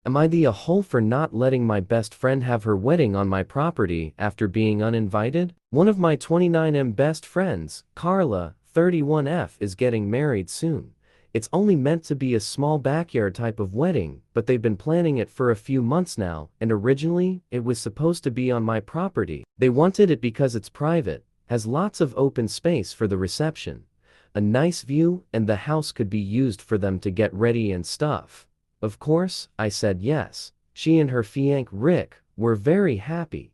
Am I the a-hole for not letting my best friend have her wedding on my property after being uninvited? One of my 29M best friends, Carla, 31F, is getting married soon. It's only meant to be a small backyard type of wedding, but they've been planning it for a few months now, and originally, it was supposed to be on my property. They wanted it because it's private, has lots of open space for the reception, a nice view, and the house could be used for them to get ready and stuff. Of course, I said yes. She and her fiancé Rick were very happy.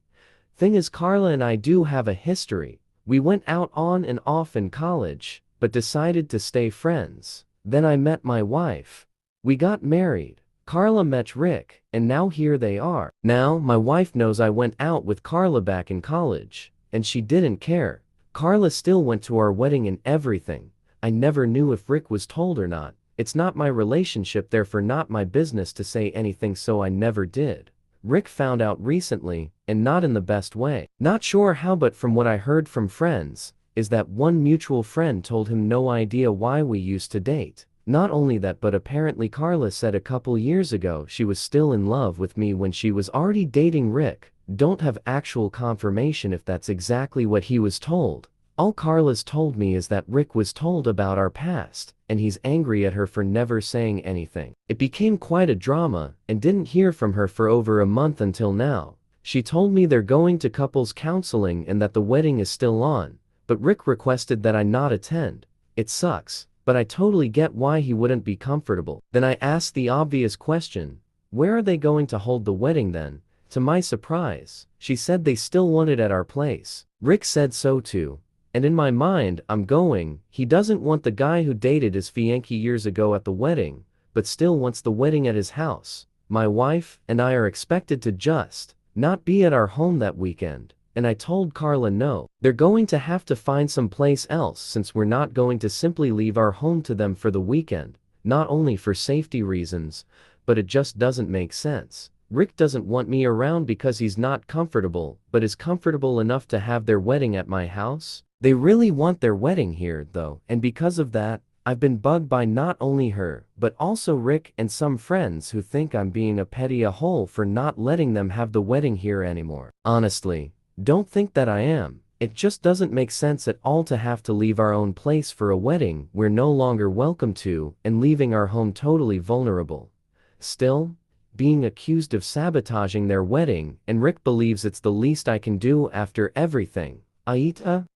Thing is, Carla and I do have a history. We went out on and off in college, but decided to stay friends. Then I met my wife. We got married. Carla met Rick, and now here they are. Now, my wife knows I went out with Carla back in college, and she didn't care. Carla still went to our wedding and everything. I never knew if Rick was told or not. It's not my relationship, therefore not my business to say anything, so I never did. Rick found out recently, and not in the best way. Not sure how, but from what I heard from friends, is that one mutual friend told him no idea why we used to date. Not only that, but apparently Carla said a couple years ago she was still in love with me when she was already dating Rick. Don't have actual confirmation if that's exactly what he was told. All Carla's told me is that Rick was told about our past, and he's angry at her for never saying anything. It became quite a drama, and didn't hear from her for over a month until now. She told me they're going to couples counseling and that the wedding is still on, but Rick requested that I not attend. It sucks, but I totally get why he wouldn't be comfortable. Then I asked the obvious question, where are they going to hold the wedding then? To my surprise, she said they still want it at our place. Rick said so too. And in my mind, I'm going, he doesn't want the guy who dated his fiancée years ago at the wedding, but still wants the wedding at his house. My wife and I are expected to just not be at our home that weekend, and I told Carla no. They're going to have to find some place else since we're not going to simply leave our home to them for the weekend, not only for safety reasons, but it just doesn't make sense. Rick doesn't want me around because he's not comfortable, but is comfortable enough to have their wedding at my house. They really want their wedding here, though, and because of that, I've been bugged by not only her, but also Rick and some friends who think I'm being a petty a-hole for not letting them have the wedding here anymore. Honestly, don't think that I am. It just doesn't make sense at all to have to leave our own place for a wedding we're no longer welcome to, and leaving our home totally vulnerable. Still, being accused of sabotaging their wedding, and Rick believes it's the least I can do after everything. Aita?